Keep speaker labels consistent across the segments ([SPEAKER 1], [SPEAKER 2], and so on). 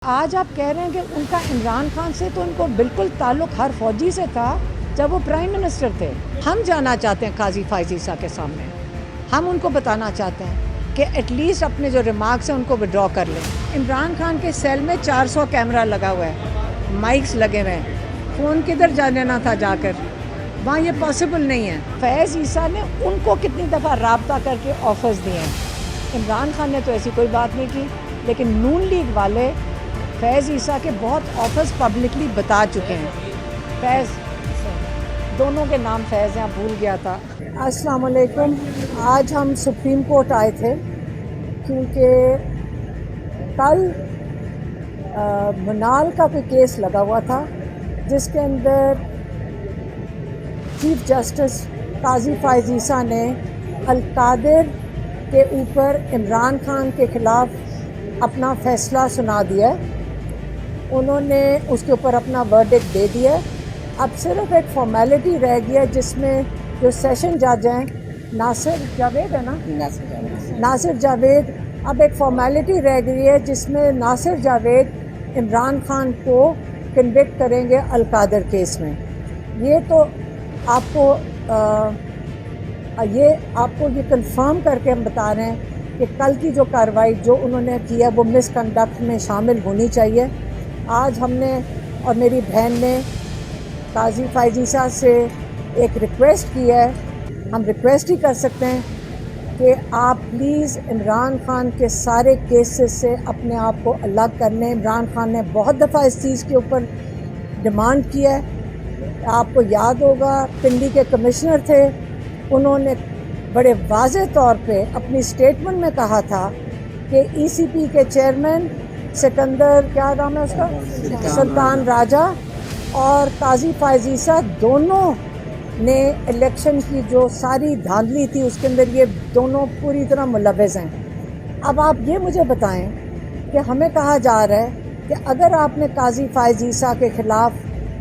[SPEAKER 1] آج آپ کہہ رہے ہیں کہ ان کا عمران خان سے تو ان کو بالکل تعلق ہر فوجی سے تھا جب وہ پرائم منسٹر تھے۔ ہم جانا چاہتے ہیں قاضی فائز عیسیٰ کے سامنے، ہم ان کو بتانا چاہتے ہیں کہ ایٹ لیسٹ اپنے جو ریمارکس ہیں ان کو وڈرا کر لیں۔ عمران خان کے سیل میں 400 کیمرہ لگا ہوا ہے، مائکس لگے ہوئے ہیں، فون کدھر جانا تھا جا کر، وہاں یہ پاسبل نہیں ہے۔ فیض عیسیٰ نے ان کو کتنی دفعہ رابطہ کر کے آفرز دیے ہیں، عمران خان نے تو ایسی کوئی بات نہیں کی، لیکن نون لیگ والے فیض عیسیٰ کے بہت آفرز پبلکلی بتا چکے ہیں۔ فیض دونوں کے نام فیض ہیں، بھول گیا تھا۔ السلام علیکم۔ آج ہم سپریم کورٹ آئے تھے کیونکہ کل منال کا کوئی کیس لگا ہوا تھا جس کے اندر چیف جسٹس قاضی فائز عیسیٰ نے القادر کے اوپر عمران خان کے خلاف اپنا فیصلہ سنا دیا ہے۔ انہوں نے اس کے اوپر اپنا ورڈکٹ دے دیا ہے۔ اب صرف ایک فارمیلٹی رہ گیا جس میں جو سیشن جج ہیں ناصر جاوید ہے نا، ناصر جاوید، اب ایک فارمیلٹی رہ گئی ہے جس میں ناصر جاوید عمران خان کو کنوکٹ کریں گے القادر کیس میں۔ یہ تو آپ کو یہ کنفرم کر کے ہم بتا رہے ہیں کہ کل کی جو کارروائی جو انہوں نے کی ہے وہ مس کنڈکٹ میں شامل ہونی چاہیے۔ آج ہم نے اور میری بہن نے قاضی فائز عیسیٰ سے ایک ریکویسٹ کی ہے، ہم ریکویسٹ ہی کر سکتے ہیں کہ آپ پلیز عمران خان کے سارے کیسز سے اپنے آپ کو الگ کر لیں۔ عمران خان نے بہت دفعہ اس چیز کے اوپر ڈیمانڈ کیا ہے۔ آپ کو یاد ہوگا پنڈی کے کمشنر تھے، انہوں نے بڑے واضح طور پہ اپنی اسٹیٹمنٹ میں کہا تھا کہ ای سی پی کے چیئرمین سکندر کیا نام ہے اس کا، سلطان راجہ اور قاضی فائز عیسیٰ دونوں نے الیکشن کی جو ساری دھاندلی تھی اس کے اندر یہ دونوں پوری طرح ملوث ہیں۔ اب آپ یہ مجھے بتائیں کہ ہمیں کہا جا رہا ہے کہ اگر آپ نے قاضی فائز عیسیٰ کے خلاف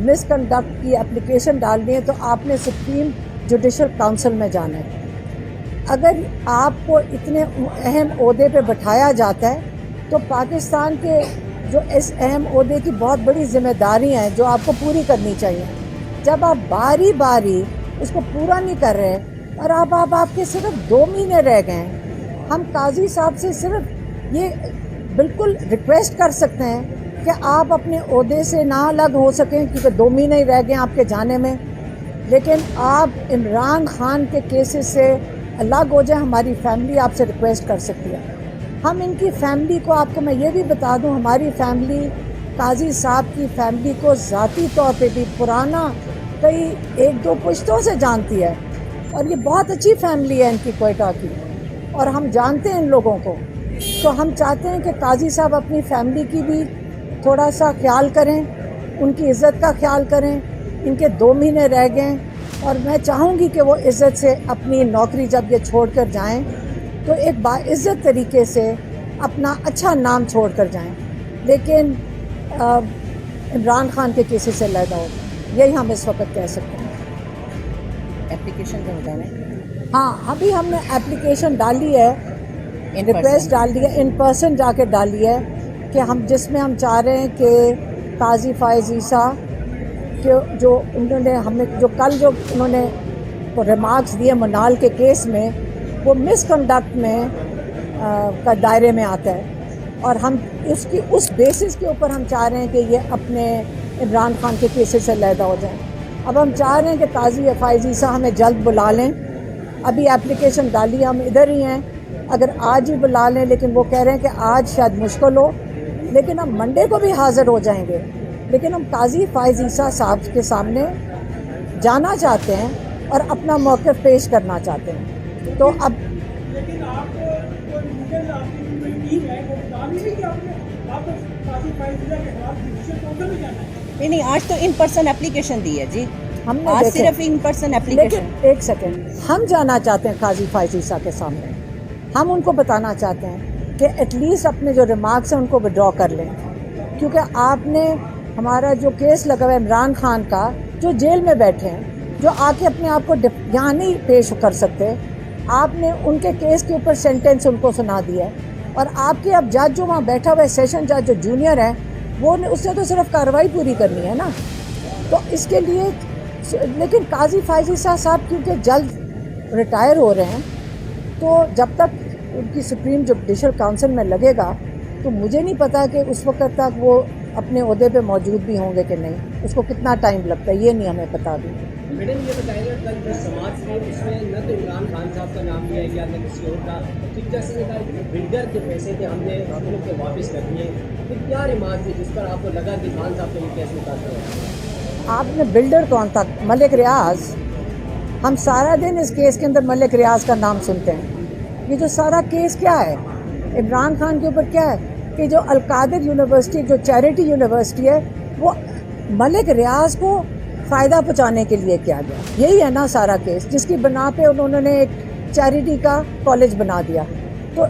[SPEAKER 1] مس کنڈکٹ کی اپلیکیشن ڈالنی ہے تو آپ نے سپریم جوڈیشل کونسل میں جانا ہے۔ اگر آپ کو اتنے اہم عہدے پہ بٹھایا جاتا ہے تو پاکستان کے جو اس اہم عہدے کی بہت بڑی ذمہ داری ہیں جو آپ کو پوری کرنی چاہیے۔ جب آپ باری باری اس کو پورا نہیں کر رہے اور آپ کے صرف 2 مہینے رہ گئے ہیں، ہم قاضی صاحب سے صرف یہ بالکل ریکویسٹ کر سکتے ہیں کہ آپ اپنے عہدے سے نہ الگ ہو سکیں کیونکہ 2 مہینے ہی رہ گئے آپ کے جانے میں، لیکن آپ عمران خان کے کیسز سے الگ ہو جائیں۔ ہماری فیملی آپ سے ریکویسٹ کر سکتی ہے۔ ہم ان کی فیملی کو، آپ کو میں یہ بھی بتا دوں، ہماری فیملی قاضی صاحب کی فیملی کو ذاتی طور پہ بھی پرانا کئی 1-2 پشتوں سے جانتی ہے اور یہ بہت اچھی فیملی ہے ان کی کوئٹہ کی، اور ہم جانتے ہیں ان لوگوں کو۔ تو ہم چاہتے ہیں کہ قاضی صاحب اپنی فیملی کی بھی تھوڑا سا خیال کریں، ان کی عزت کا خیال کریں۔ ان کے 2 مہینے رہ گئے اور میں چاہوں گی کہ وہ عزت سے اپنی نوکری جب یہ چھوڑ کر جائیں تو ایک باعزت طریقے سے اپنا اچھا نام چھوڑ کر جائیں، لیکن عمران خان کے کیسز سے علیحدہ ہو جائیں، یہی ہم اس وقت کہہ سکتے ہیں۔
[SPEAKER 2] اپلیکیشن کا بتانا ہے؟
[SPEAKER 1] ہاں، ابھی ہم نے اپلیکیشن ڈالی ہے، ریکویسٹ ڈال دی ہے، ان پرسن جا کے ڈالی ہے کہ ہم جس میں ہم چاہ رہے ہیں کہ قاضی فائز عیسیٰ کہ جو انہوں نے ہمیں جو کل جو انہوں نے ریمارکس دیے منال کے کیس میں وہ مس کنڈکٹ میں کا دائرے میں آتا ہے، اور ہم اس بیسس کے اوپر ہم چاہ رہے ہیں کہ یہ اپنے عمران خان کے کیسز سے علیحدہ ہو جائیں۔ اب ہم چاہ رہے ہیں کہ قاضی فائز عیسیٰ ہمیں جلد بلا لیں۔ ابھی اپلیکیشن ڈالی، ہم ادھر ہی ہیں، اگر آج ہی بلا لیں، لیکن وہ کہہ رہے ہیں کہ آج شاید مشکل ہو، لیکن ہم منڈے کو بھی حاضر ہو جائیں گے۔ لیکن ہم قاضی فائز عیسیٰ صاحب کے سامنے جانا چاہتے ہیں اور اپنا موقف پیش کرنا چاہتے ہیں۔ تو اب
[SPEAKER 2] نہیں، آج تو ان پرسن اپلیکیشن دی ہے جی،
[SPEAKER 1] ہم نے
[SPEAKER 2] آج صرف ان پرسن اپلیکیشن۔
[SPEAKER 1] لیکن ایک سیکنڈ، ہم جانا چاہتے ہیں قاضی فائز عیسیٰ کے سامنے، ہم ان کو بتانا چاہتے ہیں کہ ایٹ لیسٹ اپنے جو ریمارکس ہیں ان کو وڈرا کر لیں، کیونکہ آپ نے ہمارا جو کیس لگا ہوا ہے عمران خان کا، جو جیل میں بیٹھے ہیں، جو آ کے اپنے آپ کو یہاں نہیں پیش کر سکتے، آپ نے ان کے کیس کے اوپر سینٹنس ان کو سنا دیا ہے، اور آپ کے اب جج جو وہاں بیٹھا ہوا ہے سیشن جج جو جونیئر ہے وہ اس نے تو صرف کارروائی پوری کرنی ہے نا. تو اس کے لیے لیکن قاضی فائز عیسیٰ صاحب کیونکہ جلد ریٹائر ہو رہے ہیں تو جب تک ان کی سپریم جوڈیشل کاؤنسل میں لگے گا تو مجھے نہیں پتا کہ اس وقت تک وہ اپنے عہدے پہ موجود بھی ہوں گے کہ نہیں. اس کو کتنا ٹائم لگتا ہے یہ نہیں ہمیں پتا بھی.
[SPEAKER 3] میڈم یہ بتائیے گا کل جو سماج تھے اس میں نہ تو عمران خان صاحب کا نام لیا گیا نہ کسی اور کا. چیف جسٹس نے کہا بلڈر کے پیسے تھے ہم نے ان کو واپس کر دیے. پھر کیا ریمارک تھی جس پر آپ کو لگا کہ خان صاحب نے یہ کیس نکالتے ہیں؟
[SPEAKER 1] آپ نے بلڈر کون تھا؟ ملک ریاض. ہم سارا دن اس کیس کے اندر ملک ریاض کا نام سنتے ہیں. یہ جو سارا کیس کیا ہے عمران خان کے اوپر کیا ہے کہ جو القادر یونیورسٹی جو چیریٹی یونیورسٹی ہے وہ ملک ریاض کو فائدہ پہنچانے کے لیے کیا گیا. یہی ہے نا سارا کیس جس کی بنا پہ انہوں نے ایک چیریٹی کا کالج بنا دیا. تو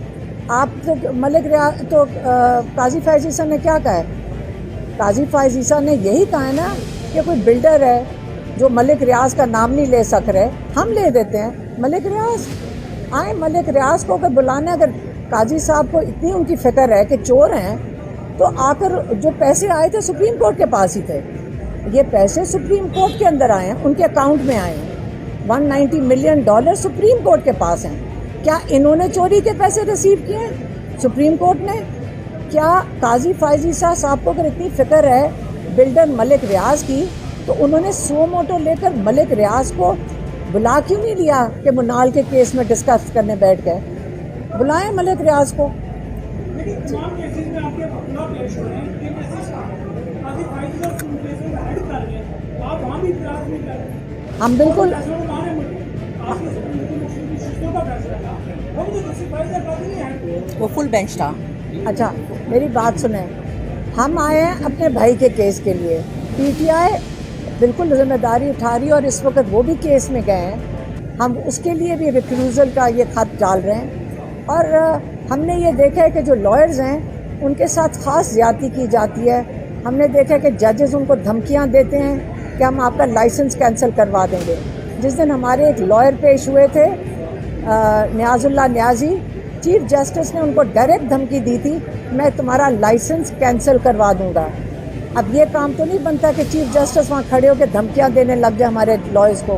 [SPEAKER 1] آپ تو ملک ریاض تو قاضی فائز عیسیٰ نے کیا کہا ہے؟ قاضی فائز عیسیٰ نے یہی کہا ہے نا کہ کوئی بلڈر ہے جو ملک ریاض کا نام نہیں لے سک رہے ہم لے دیتے ہیں. ملک ریاض آئیں, ملک ریاض کو اگر بلانا, اگر قاضی صاحب کو اتنی ان کی فکر ہے کہ چور ہیں تو آ کر جو پیسے آئے تھے سپریم کورٹ کے پاس ہی تھے. یہ پیسے سپریم کورٹ کے اندر آئے ہیں, ان کے اکاؤنٹ میں آئے ہیں. $190 ملین سپریم کورٹ کے پاس ہیں. کیا انہوں نے چوری کے پیسے ریسیو کیے ہیں سپریم کورٹ نے؟ کیا قاضی فائز عیسیٰ صاحب کو اگر اتنی فکر ہے بلڈر ملک ریاض کی تو انہوں نے سو موٹو لے کر ملک ریاض کو بلا کیوں نہیں لیا کہ منال کے کیس میں ڈسکس کرنے بیٹھ گئے؟ بلائیں ملک ریاض کو. ہم بالکل
[SPEAKER 2] وہ فل بینچ تھا.
[SPEAKER 1] اچھا میری بات سنیں, ہم آئے ہیں اپنے بھائی کے کیس کے لیے. پی ٹی آئی بالکل ذمہ داری اٹھا رہی ہے اور اس وقت وہ بھی کیس میں گئے ہیں. ہم اس کے لیے بھی ریفیوزل کا یہ خط ڈال رہے ہیں. اور ہم نے یہ دیکھا ہے کہ جو لائرز ہیں ان کے ساتھ خاص زیادتی کی جاتی ہے. ہم نے دیکھا کہ ججز ان کو دھمکیاں دیتے ہیں کہ ہم آپ کا لائسنس کینسل کروا دیں گے. جس دن ہمارے ایک لائر پیش ہوئے تھے نیاز اللہ نیازی, چیف جسٹس نے ان کو ڈائریکٹ دھمکی دی تھی میں تمہارا لائسنس کینسل کروا دوں گا. اب یہ کام تو نہیں بنتا کہ چیف جسٹس وہاں کھڑے ہو کے دھمکیاں دینے لگ جائے ہمارے لائرز کو.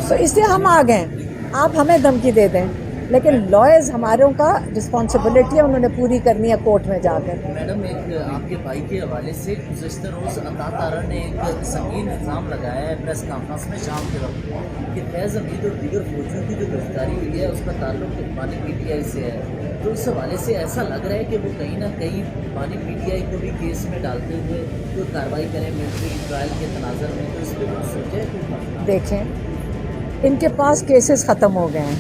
[SPEAKER 1] تو اس لیے ہم آ گئے, آپ ہمیں دھمکی دے دیں لیکن لائرز ہماروں کا رسپانسبلٹی ہے, انہوں نے پوری کرنی ہے کورٹ میں جا کر.
[SPEAKER 4] میڈم ایک آپ کے بھائی کے حوالے سے گزشتہ روز عطا تارا نے ایک سنگین الزام لگایا ہے پریس کانفرنس میں شام کے وقت کہ فیض حمید اور دیگر فوجیوں کی جو گرفتاری ہوئی ہے اس کا تعلق بانی پی ٹی آئی سے ہے. تو اس حوالے سے ایسا لگ رہا ہے کہ وہ کہیں نہ کہیں بانی پی ٹی آئی کو بھی کیس میں ڈالتے ہوئے جو کارروائی کریں ملٹری ٹرائل کے تناظر میں, تو اس پہ کچھ سوچے؟
[SPEAKER 1] دیکھیں ان کے پاس کیسز ختم ہو گئے ہیں.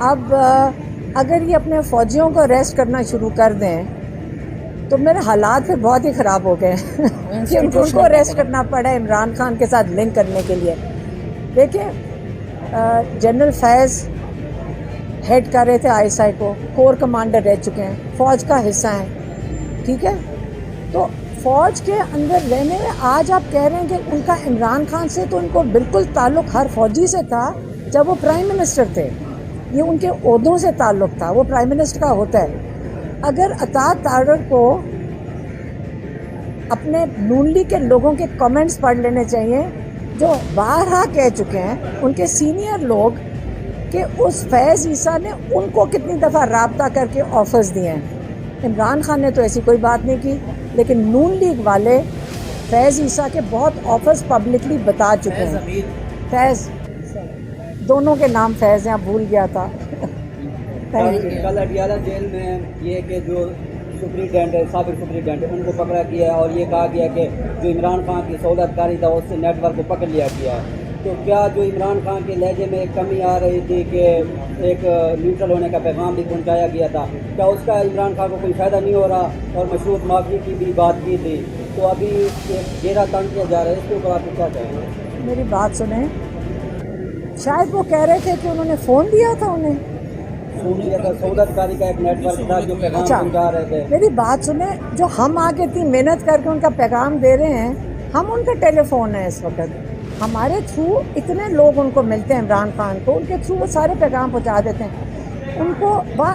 [SPEAKER 1] اب اگر یہ اپنے فوجیوں کو اریسٹ کرنا شروع کر دیں تو میرے حالات پھر بہت ہی خراب ہو گئے ہیں کہ ان کو اریسٹ کرنا پڑا عمران خان کے ساتھ لنک کرنے کے لیے. دیکھیں جنرل فیض ہیڈ کر رہے تھے آئی ایس آئی کو, کور کمانڈر رہ چکے ہیں, فوج کا حصہ ہیں, ٹھیک ہے. تو فوج کے اندر رہنے میں آج آپ کہہ رہے ہیں کہ ان کا عمران خان سے تو ان کو بالکل تعلق ہر فوجی سے تھا جب وہ پرائم منسٹر تھے. یہ ان کے عہدوں سے تعلق تھا, وہ پرائم منسٹر کا ہوتا ہے. اگر عطا تارڑ کو اپنے نون لیگ کے لوگوں کے کمنٹس پڑھ لینے چاہیے جو بارہا کہہ چکے ہیں ان کے سینئر لوگ کہ اس فیض عیسیٰ نے ان کو کتنی دفعہ رابطہ کر کے آفرز دیے ہیں. عمران خان نے تو ایسی کوئی بات نہیں کی, لیکن نون لیگ والے فیض عیسیٰ کے بہت آفرز پبلکلی بتا چکے ہیں. فیض دونوں کے نام فیض ہیں, بھول گیا تھا.
[SPEAKER 3] کل اڈیالہ جیل میں یہ کہ جو سپرنٹینڈنٹ ہے, سابق سپرنٹینڈنٹ ہے, ان کو پکڑا گیا ہے اور یہ کہا گیا کہ جو عمران خان کی سہولت کاری تھا اس سے نیٹ ورک کو پکڑ لیا گیا ہے. تو کیا جو عمران خان کے لہجے میں ایک کمی آ رہی تھی کہ ایک نیوٹرل ہونے کا پیغام بھی پہنچایا گیا تھا, کیا اس کا عمران خان کو کوئی فائدہ نہیں ہو رہا؟ اور مشروط معافی کی بھی بات کی تھی, تو ابھی ایک گھیرا تنگ کیا جا رہا ہے, اس کے اوپر آپ کیا کہیں گے؟
[SPEAKER 1] میری بات سنیں, شاید وہ کہہ رہے تھے کہ انہوں نے فون دیا تھا انہیں,
[SPEAKER 3] فون دیا تھا, سہولت کاری کا ایک نیٹ ورک تھا جو پیغام پہنچا رہے تھے.
[SPEAKER 1] میری بات سنیں, جو ہم آ کے اتنی محنت کر کے ان کا پیغام دے رہے ہیں, ہم ان کا ٹیلی فون ہے اس وقت, ہمارے تھرو اتنے لوگ ان کو ملتے ہیں عمران خان کو, ان کے تھرو وہ سارے پیغام پہنچا دیتے ہیں ان کو. وہاں